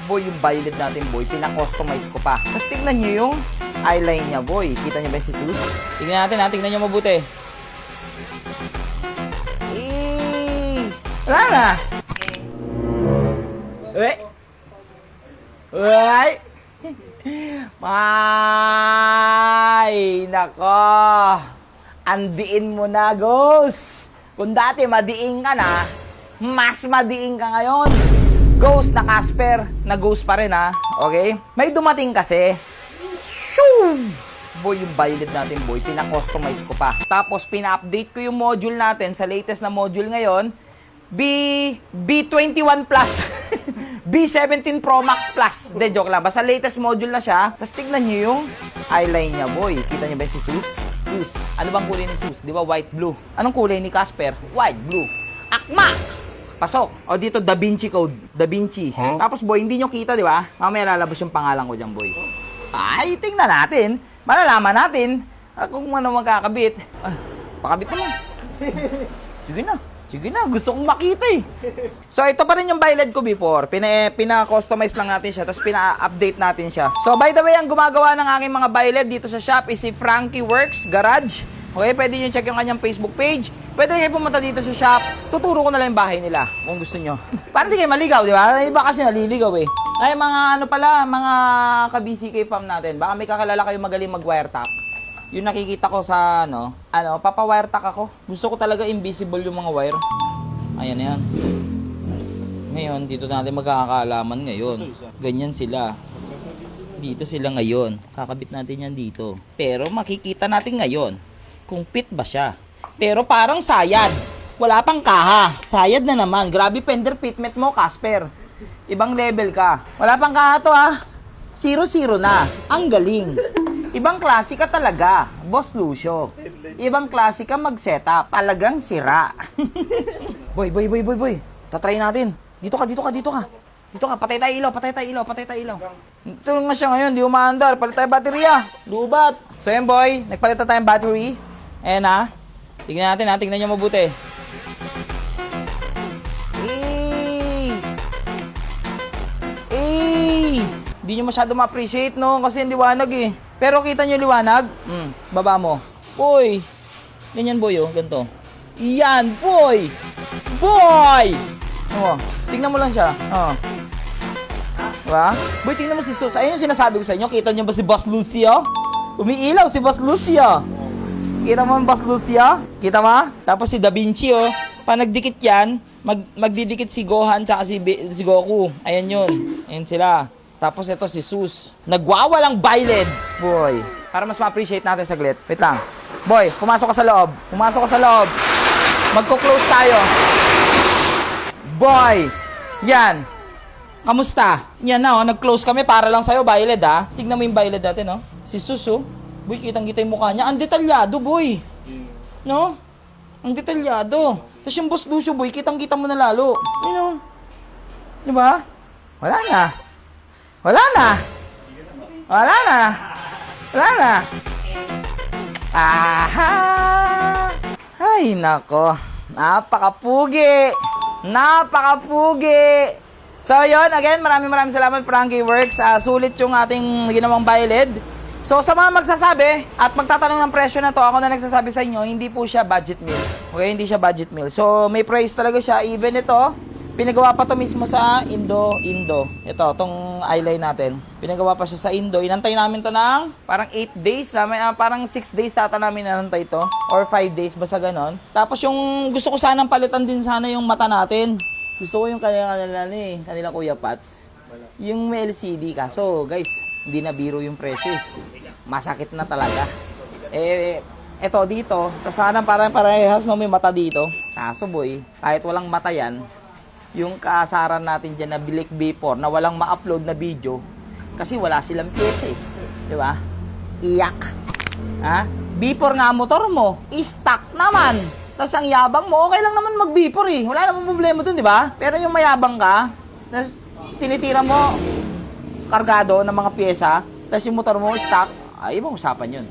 Boy, yung violet natin, boy, pina-customize ko pa. Tapos tignan nyo yung eyeline niya, boy. Kita nyo ba si Sus? Tignan natin, ha? Tignan nyo mabuti. Wala na. Uy! Ay! Nako! Andiin mo na, Ghost! Kung dati madiing ka na, mas madiing ka ngayon. Ghost na Casper, na Ghost pa rin, ha? Okay? May dumating kasi. Shoo! Boy, yung violet natin, boy, pina-customize ko pa. Tapos, pina-update ko yung module natin sa latest na module ngayon. B21 Plus. B17 Pro Max Plus. De, joke lang. Basta latest module na siya. Tapos, tignan nyo yung eyeline niya, boy. Kita nyo ba si Sus? Sus. Ano bang kulay ni Sus? Di ba white, blue? Anong kulay ni Casper? White, blue. Akma! Pasok. O dito, Da Vinci Code. Da Vinci. Huh? Tapos, boy, hindi nyo kita, di ba? Mamaya lalabas yung pangalan ko dyan, boy. Ay, tingnan natin. Malalaman natin kung ano magkakabit. Pakabit naman. Sige na. Sige na. Gusto kong makita eh. So, ito pa rin yung violet ko before. Pina-customize lang natin siya. Tapos, pina-update natin siya. So, by the way, ang gumagawa ng aking mga violet dito sa shop is si Frankie Works Garage. Okay, pwede nyo check yung kanyang Facebook page. Pwede rin kayo pumunta dito sa shop. Tuturo ko na lang yung bahay nila kung gusto nyo. Para hindi kayo maligaw, di ba? Iba kasi naliligaw eh. Ay, mga ano pala, mga ka-BCK fam natin. Baka may kakilala kayo magaling mag-wiretap. Yung nakikita ko sa papa-wiretap ako. Gusto ko talaga invisible yung mga wire. Ayan yan. Ngayon, dito natin magkakaalaman ngayon. Ganyan sila. Dito sila ngayon. Kakabit natin yan dito. Pero makikita natin ngayon kung fit ba siya. Pero parang sayad. Wala pang kaha. Sayad na naman. Grabe fender fitment mo, Casper. Ibang level ka. Wala pang kaha to, ha. 0-0 na. Ang galing. Ibang klase ka talaga, Boss Lucio. Ibang klase ka mag-setup. Talagang sira. Boy. Tatry natin. Dito ka. Dito ka. Patay tayo ilaw. Ito nga siya ngayon. Di umaandar. Palit tayo baterya. Lubat. So yan, boy. Nagpalit na tayong battery. Ayan, ha. Tignan natin, ha. Tignan nyo mabuti. Hindi nyo masyado ma-appreciate, no? Kasi yung liwanag, eh. Pero kita nyo liwanag? Baba mo. Boy! Ganyan, boy, oh. Ganito. Yan, boy! Boy! Oh, tignan mo lang siya. Oh. Diba? Boy, tignan mo si Sus. Ayun yung sinasabi ko sa inyo. Kita nyo ba si Boss Lucio? Umiilaw si Boss Lucio. Kita mo ang Boss Lucio? Kita mo? Tapos si Da Vinci, oh. Pa nagdikit yan, magdidikit si Gohan tsaka si Goku. Ayan yun. Ayan sila. Tapos ito si Sus. Nagwawalang violet. Boy. Para mas ma-appreciate natin saglit. Wait lang. Boy, pumasok ka sa loob. Magko-close tayo. Boy. Yan. Kamusta? Yan na, oh. Nag-close kami para lang sa'yo, violet, ha. Tignan mo yung violet natin, no? Si Sus, oh. Boy, kitang-kita yung mukha niya. Ang detalyado, boy. No? Ang detalyado. Tapos yung Boss Lucio, boy, kitang-kita mo na lalo. Ano? Diba? Wala na. Aha! Ay, nako. Napakapugi. So, yun. Again, maraming salamat, Frankie Works. Sulit yung ating ginawang violet. So, sa mga magsasabi at magtatanong ng presyo na to, ako na nagsasabi sa inyo, hindi po siya budget meal. Okay, hindi siya budget meal. So, may price talaga siya. Even ito, pinagawa pa to mismo sa Indo. Ito, tong eyeline natin. Pinagawa pa siya sa Indo. Inantay namin to ng parang 8 days. Parang 6 days tata namin inantay to. Or 5 days, basta ganon. Tapos yung gusto ko sanang palitan din sana yung mata natin. Gusto ko yung kanilang Kuya Pats. Yung may LCD ka. So, guys, hindi na biro yung presyo. Masakit na talaga. Eto dito, sana parang parehas no, may mata dito. Kaso boy, kahit walang mata yan, yung kaasaran natin dyan na Blick B4 na walang ma-upload na video kasi wala silang pyesa eh. Di ba? Iyak. Ha? B4 nga motor mo, stock naman. Tapos ang yabang mo, okay lang naman mag B4 eh. Wala namang problema dun, di ba? Pero yung mayabang ka, tapos tinitira mo kargado ng mga pyesa, tapos yung motor mo stock, ay ibang usapan yun.